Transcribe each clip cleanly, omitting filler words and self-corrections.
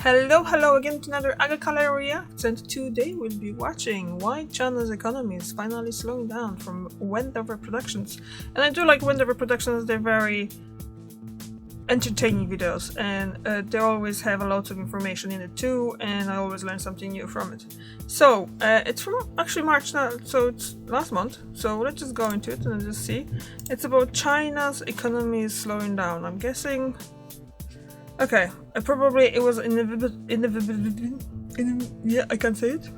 Hello again to another Agakala React, and today we'll be watching why China's economy is finally slowing down from Wendover Productions. And I do like Wendover Productions, they're very entertaining videos, and they always have a lot of information in it too, and I always learn something new from it. So, it's from actually March now, so it's last month, so let's just go into it and just see. It's about China's economy is slowing down. I'm guessing... Okay, probably it was yeah, I can say it.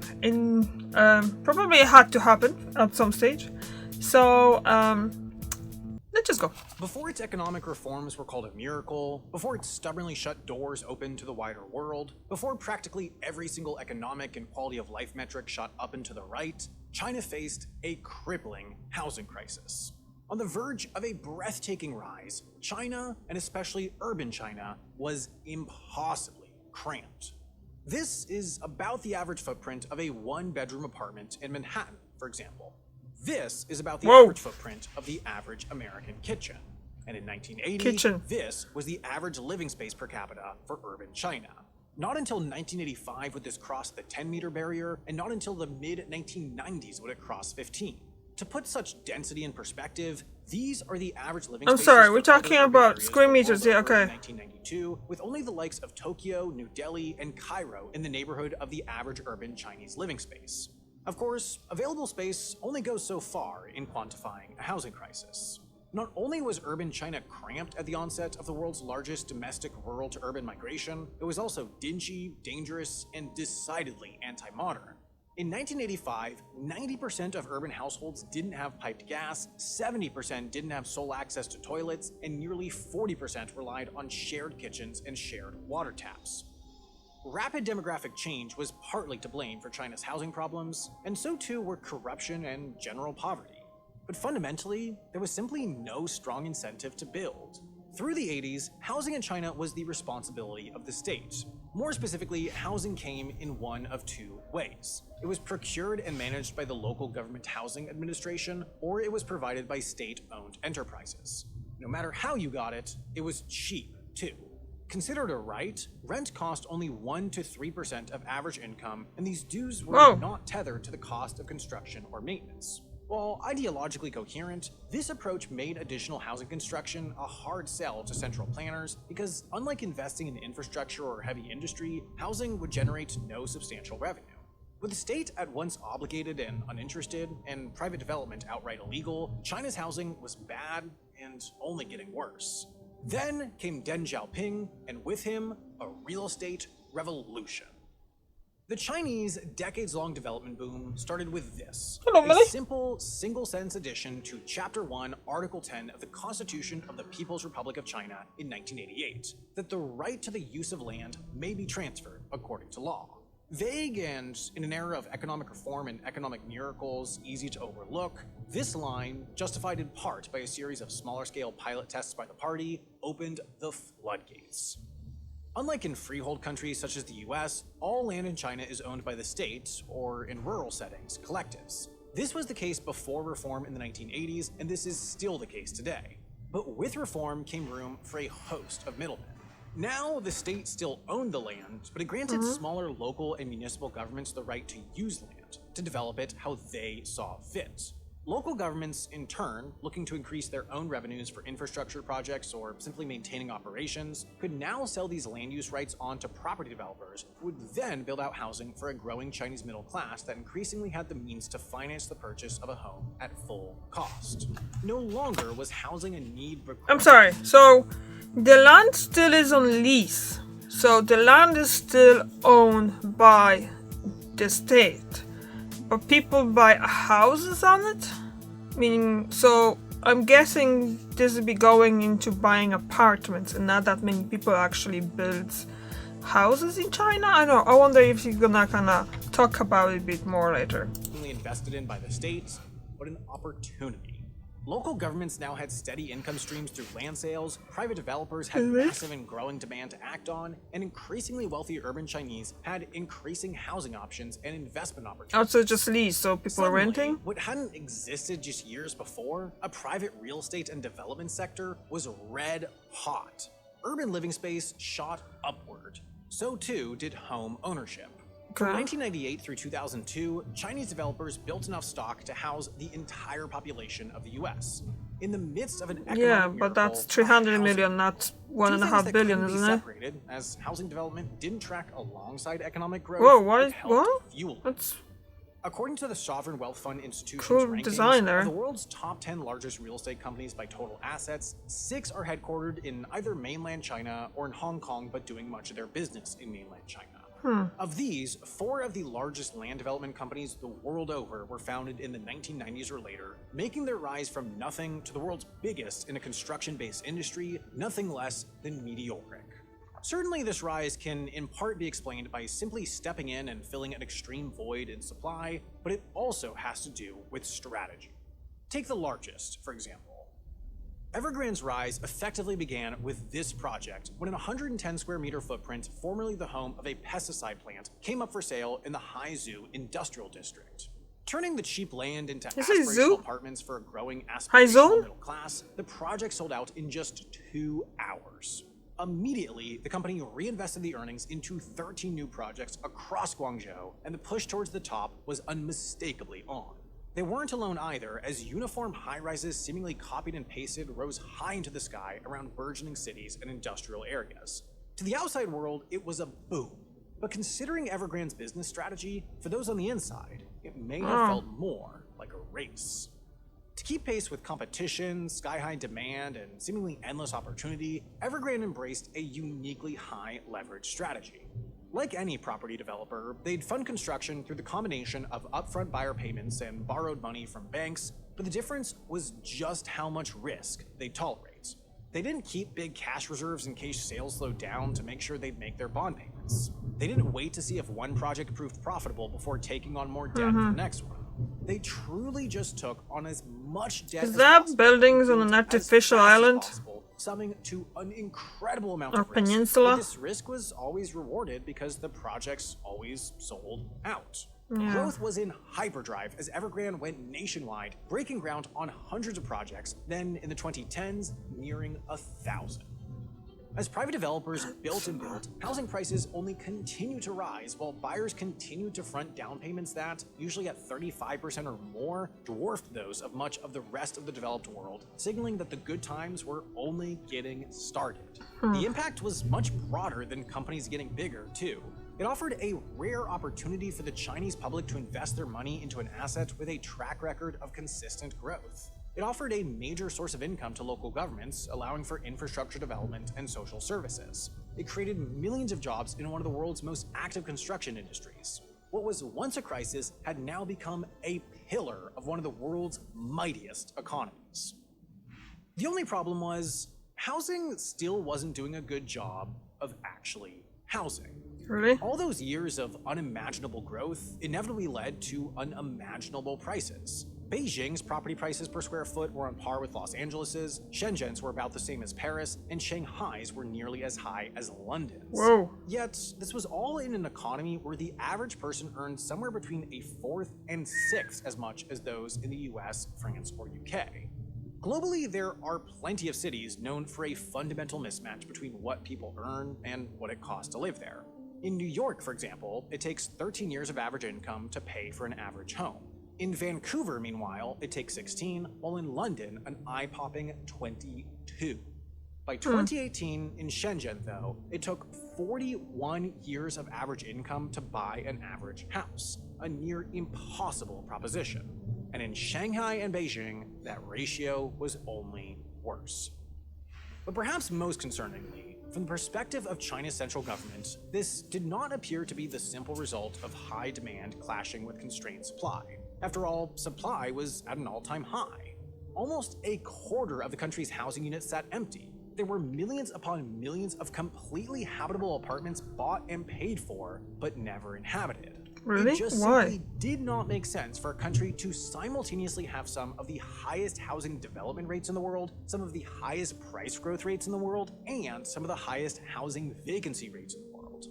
Probably it had to happen at some stage. So, let's just go. Before its economic reforms were called a miracle, before it stubbornly shut doors open to the wider world, before practically every single economic and quality of life metric shot up and to the right, China faced a crippling housing crisis. On the verge of a breathtaking rise, China, and especially urban China, was impossibly cramped. This is about the average footprint of a one-bedroom apartment in Manhattan, for example. This is about the average footprint of the average American kitchen. And in 1980, this was the average living space per capita for urban China. Not until 1985 would this cross the 10-meter barrier, and not until the mid-1990s would it cross 15. To put such density in perspective, these are the average living spaces. I'm sorry, we're talking about square meters, yeah, okay. 1992, with only the likes of Tokyo, New Delhi, and Cairo in the neighborhood of the average urban Chinese living space. Of course, available space only goes so far in quantifying a housing crisis. Not only was urban China cramped at the onset of the world's largest domestic rural-to-urban migration, it was also dingy, dangerous, and decidedly anti-modern. In 1985, 90% of urban households didn't have piped gas, 70% didn't have sole access to toilets, and nearly 40% relied on shared kitchens and shared water taps. Rapid demographic change was partly to blame for China's housing problems, and so too were corruption and general poverty. But fundamentally, there was simply no strong incentive to build. Through the 80s, housing in China was the responsibility of the state. More specifically, housing came in one of two ways. It was procured and managed by the local government housing administration, or it was provided by state-owned enterprises. No matter how you got it, it was cheap, too. Considered a right, rent cost only 1 to 3% of average income, and these dues were not tethered to the cost of construction or maintenance. While ideologically coherent, this approach made additional housing construction a hard sell to central planners because, unlike investing in infrastructure or heavy industry, housing would generate no substantial revenue. With the state at once obligated and uninterested, and private development outright illegal, China's housing was bad and only getting worse. Then came Deng Xiaoping, and with him, a real estate revolution. The Chinese decades-long development boom started with this, a simple, single-sentence addition to Chapter 1, Article 10 of the Constitution of the People's Republic of China in 1988, that the right to the use of land may be transferred according to law. Vague and, in an era of economic reform and economic miracles easy to overlook, this line, justified in part by a series of smaller-scale pilot tests by the party, opened the floodgates. Unlike in freehold countries such as the US, all land in China is owned by the state, or in rural settings, collectives. This was the case before reform in the 1980s, and this is still the case today. But with reform came room for a host of middlemen. Now, the state still owned the land, but it granted smaller local and municipal governments the right to use land, to develop it how they saw fit. Local governments, in turn, looking to increase their own revenues for infrastructure projects or simply maintaining operations, could now sell these land use rights on to property developers who would then build out housing for a growing Chinese middle class that increasingly had the means to finance the purchase of a home at full cost. No longer was housing a need required. I'm sorry, so the land still is on lease, so the land is still owned by the state. But people buy houses on it? Meaning, so I'm guessing this will be going into buying apartments and not that many people actually build houses in China? I don't know. I wonder if you're gonna kinda talk about it a bit more later. Invested in by the state, but an opportunity. Local governments now had steady income streams through land sales, private developers had massive and growing demand to act on, and increasingly wealthy urban Chinese had increasing housing options and investment opportunities. Also just lease, so people are renting? What hadn't existed just years before, a private real estate and development sector, was red hot. Urban living space shot upward. So too did home ownership. From 1998 through 2002, Chinese developers built enough stock to house the entire population of the US. In the midst of an economic miracle, but that's 300 million, not 1.5 billion, isn't it? Separated, as housing development didn't track alongside economic growth. Whoa, why? What? Fuel. That's according to the Sovereign Wealth Fund Institution's cool rankings, design there. Of the world's top 10 largest real estate companies by total assets, 6 are headquartered in either mainland China or in Hong Kong, but doing much of their business in mainland China. Of these, 4 of the largest land development companies the world over were founded in the 1990s or later, making their rise from nothing to the world's biggest in a construction-based industry, nothing less than meteoric. Certainly this rise can in part be explained by simply stepping in and filling an extreme void in supply, but it also has to do with strategy. Take the largest, for example. Evergrande's rise effectively began with this project when an 110 square meter footprint, formerly the home of a pesticide plant, came up for sale in the Haizu Industrial District. Turning the cheap land into aspirational apartments for a growing aspirational middle class, the project sold out in just 2 hours. Immediately, the company reinvested the earnings into 13 new projects across Guangzhou, and the push towards the top was unmistakably on. They weren't alone either, as uniform high-rises seemingly copied and pasted rose high into the sky around burgeoning cities and industrial areas. To the outside world, it was a boom. But considering Evergrande's business strategy, for those on the inside, it may have felt more like a race. To keep pace with competition, sky-high demand, and seemingly endless opportunity, Evergrande embraced a uniquely high-leverage strategy. Like any property developer, they'd fund construction through the combination of upfront buyer payments and borrowed money from banks, but the difference was just how much risk they'd tolerate. They didn't keep big cash reserves in case sales slowed down to make sure they'd make their bond payments. They didn't wait to see if one project proved profitable before taking on more debt for the next one. They truly just took on as much debt as possible. Is that buildings on an artificial island? Summing to an incredible amount or of risk. peninsula? But this risk was always rewarded because the projects always sold out. Yeah. Growth was in hyperdrive as Evergrande went nationwide, breaking ground on hundreds of projects, then in the 2010s, nearing 1,000. As private developers built and built, housing prices only continued to rise while buyers continued to front down payments that, usually at 35% or more, dwarfed those of much of the rest of the developed world, signaling that the good times were only getting started. The impact was much broader than companies getting bigger, too. It offered a rare opportunity for the Chinese public to invest their money into an asset with a track record of consistent growth. It offered a major source of income to local governments, allowing for infrastructure development and social services. It created millions of jobs in one of the world's most active construction industries. What was once a crisis had now become a pillar of one of the world's mightiest economies. The only problem was, housing still wasn't doing a good job of actually housing. Really? All those years of unimaginable growth inevitably led to unimaginable prices. Beijing's property prices per square foot were on par with Los Angeles's, Shenzhen's were about the same as Paris, and Shanghai's were nearly as high as London's. Whoa. Yet, this was all in an economy where the average person earned somewhere between a fourth and sixth as much as those in the US, France, or UK. Globally, there are plenty of cities known for a fundamental mismatch between what people earn and what it costs to live there. In New York, for example, it takes 13 years of average income to pay for an average home. In Vancouver, meanwhile, it takes 16, while in London, an eye-popping 22. By 2018, in Shenzhen, though, it took 41 years of average income to buy an average house, a near impossible proposition. And in Shanghai and Beijing, that ratio was only worse. But perhaps most concerningly, from the perspective of China's central government, this did not appear to be the simple result of high demand clashing with constrained supply. After all, supply was at an all-time high. Almost a quarter of the country's housing units sat empty. There were millions upon millions of completely habitable apartments bought and paid for, but never inhabited. Really? It just Why? simply did not make sense for a country to simultaneously have some of the highest housing development rates in the world, some of the highest price growth rates in the world, and some of the highest housing vacancy rates in the world.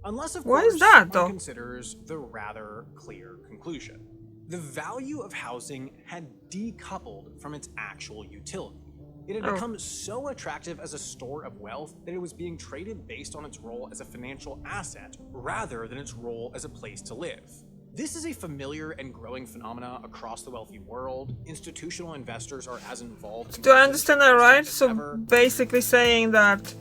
Unless, of Why course, is that, one though? considers the rather clear conclusion. The value of housing had decoupled from its actual utility. It had Oh. become so attractive as a store of wealth that it was being traded based on its role as a financial asset rather than its role as a place to live. This is a familiar and growing phenomena across the wealthy world. Institutional investors are as involved in Do I understand that right? as So ever. basically saying that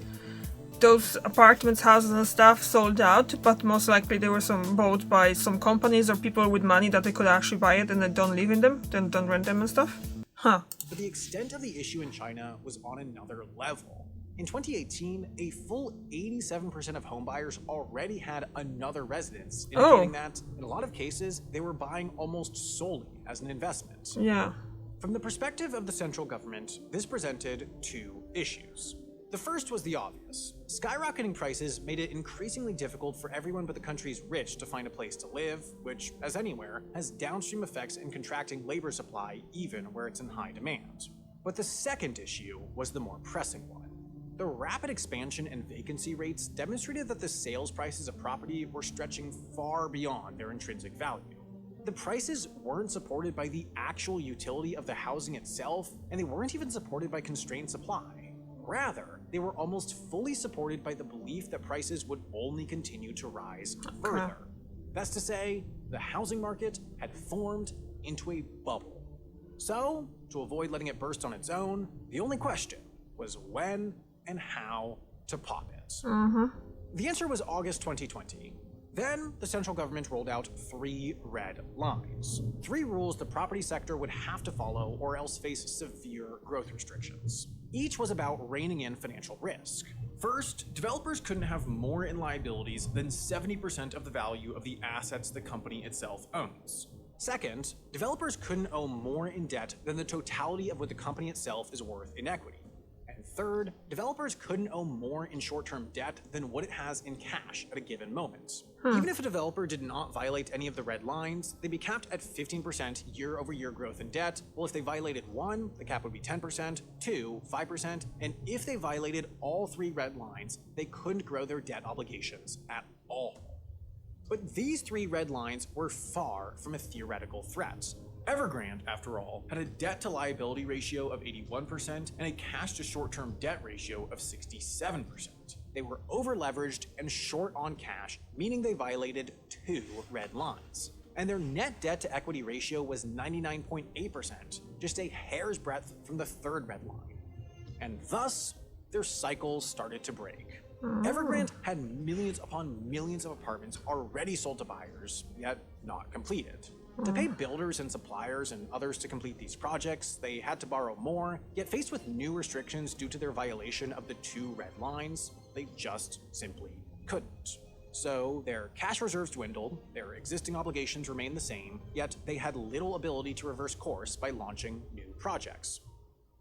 those apartments, houses and stuff sold out, but most likely they were bought by some companies or people with money that they could actually buy it and then don't live in them, then don't rent them and stuff? Huh. But the extent of the issue in China was on another level. In 2018, a full 87% of homebuyers already had another residence, indicating that, in a lot of cases, they were buying almost solely as an investment. Yeah. From the perspective of the central government, this presented two issues. The first was the obvious. Skyrocketing prices made it increasingly difficult for everyone but the country's rich to find a place to live, which, as anywhere, has downstream effects in contracting labor supply even where it's in high demand. But the second issue was the more pressing one. The rapid expansion and vacancy rates demonstrated that the sales prices of property were stretching far beyond their intrinsic value. The prices weren't supported by the actual utility of the housing itself, and they weren't even supported by constrained supply. Rather, they were almost fully supported by the belief that prices would only continue to rise further. That's to say, the housing market had formed into a bubble. So, to avoid letting it burst on its own, the only question was when and how to pop it. The answer was August 2020. Then, the central government rolled out 3 red lines. 3 rules the property sector would have to follow or else face severe growth restrictions. Each was about reining in financial risk. First, developers couldn't have more in liabilities than 70% of the value of the assets the company itself owns. Second, developers couldn't owe more in debt than the totality of what the company itself is worth in equity. And third, developers couldn't owe more in short-term debt than what it has in cash at a given moment. Even if a developer did not violate any of the red lines, they'd be capped at 15% year-over-year growth in debt, while if they violated one, the cap would be 10%, 2, 5%, and if they violated all 3 red lines, they couldn't grow their debt obligations at all. But these 3 red lines were far from a theoretical threat. Evergrande, after all, had a debt-to-liability ratio of 81% and a cash-to-short-term debt ratio of 67%. They were over-leveraged and short on cash, meaning they violated 2 red lines. And their net debt-to-equity ratio was 99.8%, just a hair's breadth from the 3rd red line. And thus, their cycles started to break. Evergrande had millions upon millions of apartments already sold to buyers, yet not completed. To pay builders and suppliers and others to complete these projects, they had to borrow more, yet faced with new restrictions due to their violation of the 2 red lines, they just simply couldn't. So their cash reserves dwindled, their existing obligations remained the same, yet they had little ability to reverse course by launching new projects.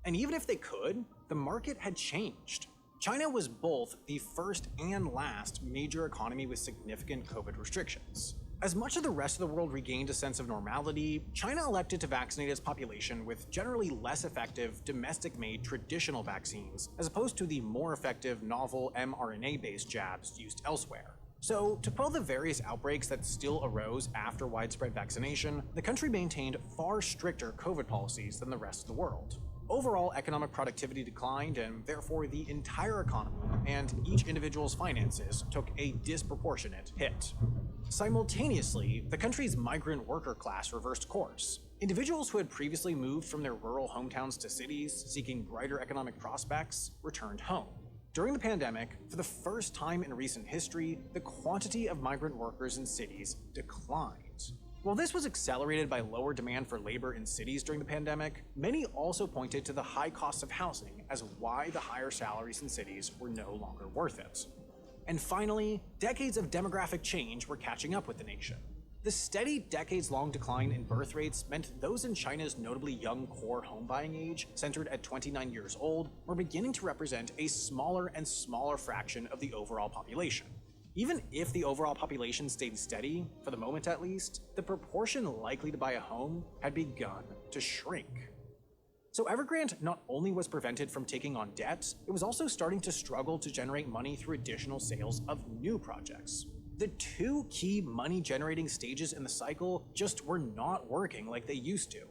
And even if they could, the market had changed. China was both the first and last major economy with significant COVID restrictions. As much of the rest of the world regained a sense of normality, China elected to vaccinate its population with generally less effective, domestic-made traditional vaccines, as opposed to the more effective novel mRNA-based jabs used elsewhere. So, to quell the various outbreaks that still arose after widespread vaccination, the country maintained far stricter COVID policies than the rest of the world. Overall economic productivity declined, and therefore the entire economy and each individual's finances took a disproportionate hit. Simultaneously, the country's migrant worker class reversed course. Individuals who had previously moved from their rural hometowns to cities, seeking brighter economic prospects, returned home. During the pandemic, for the first time in recent history, the quantity of migrant workers in cities declined. While this was accelerated by lower demand for labor in cities during the pandemic, many also pointed to the high cost of housing as why the higher salaries in cities were no longer worth it. And finally, decades of demographic change were catching up with the nation. The steady decades-long decline in birth rates meant those in China's notably young core home buying age, centered at 29 years old, were beginning to represent a smaller and smaller fraction of the overall population. Even if the overall population stayed steady, for the moment at least, the proportion likely to buy a home had begun to shrink. So Evergrande not only was prevented from taking on debt, it was also starting to struggle to generate money through additional sales of new projects. The 2 key money-generating stages in the cycle just were not working like they used to.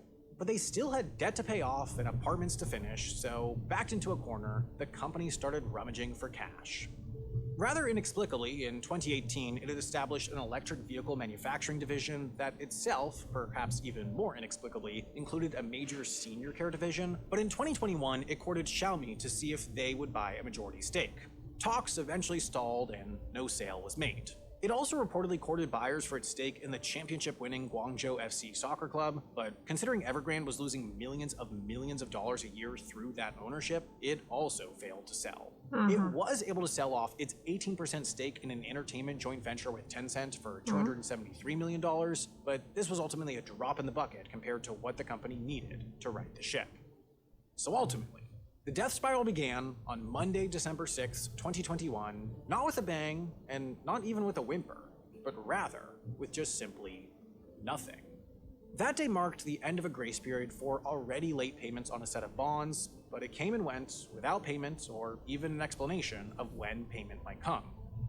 But they still had debt to pay off and apartments to finish, so backed into a corner, the company started rummaging for cash. Rather inexplicably, in 2018, it had established an electric vehicle manufacturing division that itself, perhaps even more inexplicably, included a major senior care division, but in 2021, it courted Xiaomi to see if they would buy a majority stake. Talks eventually stalled and no sale was made. It also reportedly courted buyers for its stake in the championship-winning Guangzhou FC soccer club, but considering Evergrande was losing millions of dollars a year through that ownership, it also failed to sell. It was able to sell off its 18% stake in an entertainment joint venture with Tencent for $273 million, but this was ultimately a drop in the bucket compared to what the company needed to right the ship. So ultimately, the death spiral began on Monday, December 6, 2021, not with a bang, and not even with a whimper, but rather with just simply nothing. That day marked the end of a grace period for already late payments on a set of bonds, but it came and went without payment or even an explanation of when payment might come.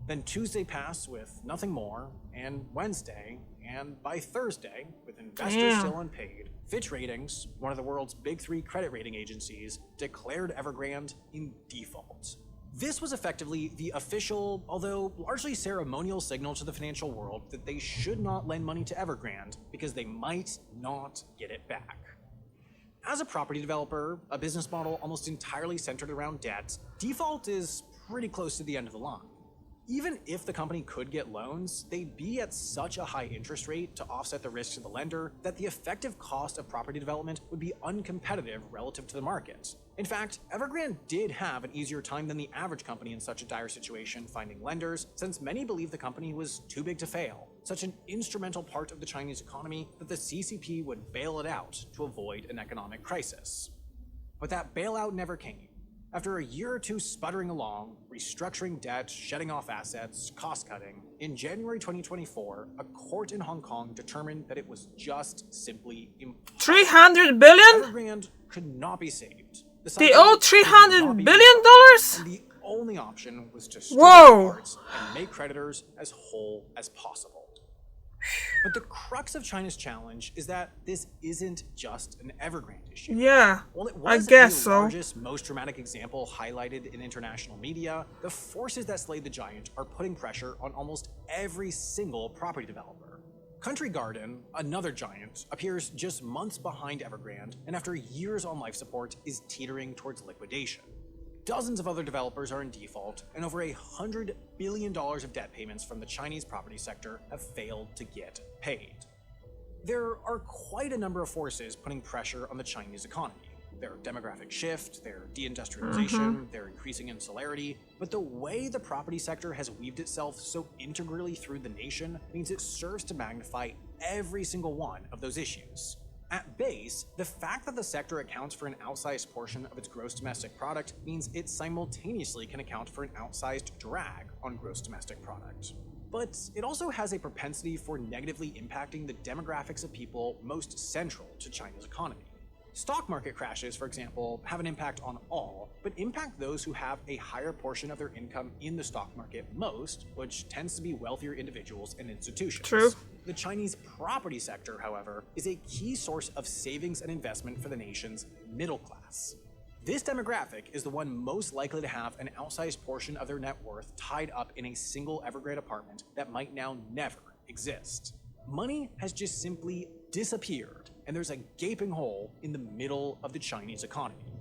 Then Tuesday passed with nothing more, and Wednesday, and by Thursday, with investors still unpaid, Fitch Ratings, one of the world's big three credit rating agencies, declared Evergrande in default. This was effectively the official, although largely ceremonial signal to the financial world that they should not lend money to Evergrande because they might not get it back. As a property developer, a business model almost entirely centered around debt, default is pretty close to the end of the line. Even if the company could get loans, they'd be at such a high interest rate to offset the risk to the lender that the effective cost of property development would be uncompetitive relative to the market. In fact, Evergrande did have an easier time than the average company in such a dire situation finding lenders, since many believed the company was too big to fail, such an instrumental part of the Chinese economy that the CCP would bail it out to avoid an economic crisis. But that bailout never came. After a year or two sputtering along, restructuring debt, shedding off assets, cost-cutting, in January 2024, a court in Hong Kong determined that it was just simply impossible. 300 billion? Evergrande could not be saved. They owe $300 billion? And the only option was to strip Whoa. parts and make creditors as whole as possible. But the crux of China's challenge is that this isn't just an Evergrande issue. Yeah, While it I was guess the so. largest, most dramatic example highlighted in international media, the forces that slayed the giant are putting pressure on almost every single property developer. Country Garden, another giant, appears just months behind Evergrande, and after years on life support is teetering towards liquidation. Dozens of other developers are in default, and over $100 billion of debt payments from the Chinese property sector have failed to get paid. There are quite a number of forces putting pressure on the Chinese economy. Their demographic shift, their deindustrialization, their increasing insularity, but the way the property sector has weaved itself so integrally through the nation means it serves to magnify every single one of those issues. At base, the fact that the sector accounts for an outsized portion of its gross domestic product means it simultaneously can account for an outsized drag on gross domestic product. But it also has a propensity for negatively impacting the demographics of people most central to China's economy. Stock market crashes, for example, have an impact on all, but impact those who have a higher portion of their income in the stock market most, which tends to be wealthier individuals and institutions. True. The Chinese property sector, however, is a key source of savings and investment for the nation's middle class. This demographic is the one most likely to have an outsized portion of their net worth tied up in a single Evergrande apartment that might now never exist. Money has just simply disappeared, and there's a gaping hole in the middle of the Chinese economy.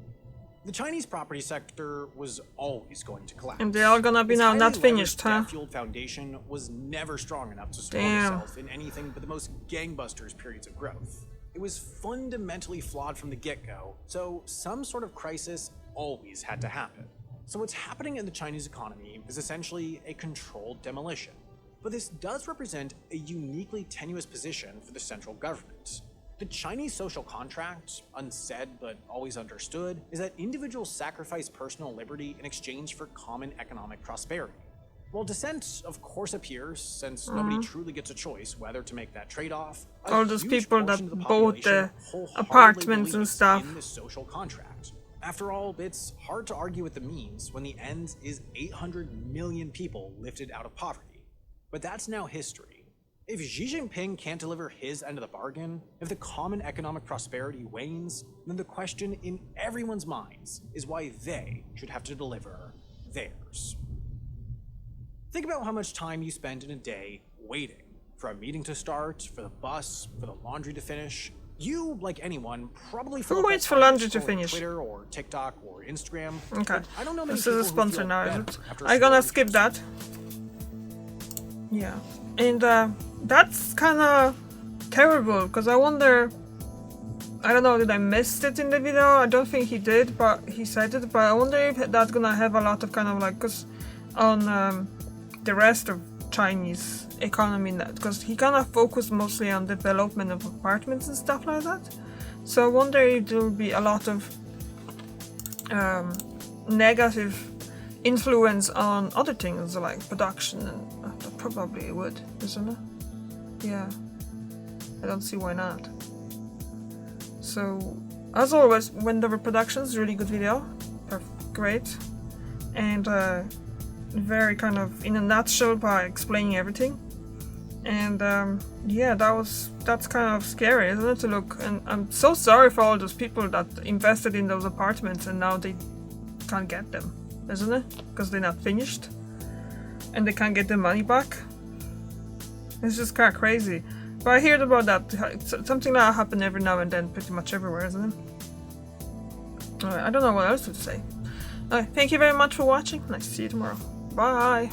The Chinese property sector was always going to collapse. And they're all gonna be Its now highly not leveraged, finished, huh? debt-fueled foundation was never strong enough to support Damn. itself in anything but the most gangbusters periods of growth. It was fundamentally flawed from the get-go, so some sort of crisis always had to happen. So what's happening in the Chinese economy is essentially a controlled demolition. But this does represent a uniquely tenuous position for the central government. The Chinese social contract, unsaid but always understood, is that individuals sacrifice personal liberty in exchange for common economic prosperity. While dissent, of course, appears, since nobody truly gets a choice whether to make that trade-off, All those huge people portion that of the bought the population wholeheartedly apartments and believes stuff. in this social contract. After all, it's hard to argue with the means when the end is 800 million people lifted out of poverty. But that's now history. If Xi Jinping can't deliver his end of the bargain, if the common economic prosperity wanes, then the question in everyone's minds is why they should have to deliver theirs. Think about how much time you spend in a day waiting for a meeting to start, for the bus, for the laundry to finish. You, like anyone, probably Who waits for laundry to finish? Twitter or TikTok or Instagram. Okay. I don't know many This is a people who sponsor feel now, is better it? after I'm gonna scrolling skip through that. Yeah. And that's kinda terrible, because I wonder, I don't know, did I miss it in the video? I don't think he did, but he said it, but I wonder if that's gonna have a lot of kind of like, because on the rest of Chinese economy, because he kind of focused mostly on development of apartments and stuff like that. So I wonder if there will be a lot of negative influence on other things like production, and probably it would, isn't it? Yeah, I don't see why not. So as always, Wendover Productions, really good video, great, and very kind of in a nutshell by explaining everything. And yeah, that's kind of scary, isn't it, to look. And I'm so sorry for all those people that invested in those apartments and now they can't get them, isn't it? Because they're not finished and they can't get their money back. It's just kind of crazy. But I heard about that. It's something that happens every now and then, pretty much everywhere, isn't it? Alright, I don't know what else to say. Alright, thank you very much for watching, and I'll see you tomorrow. Bye!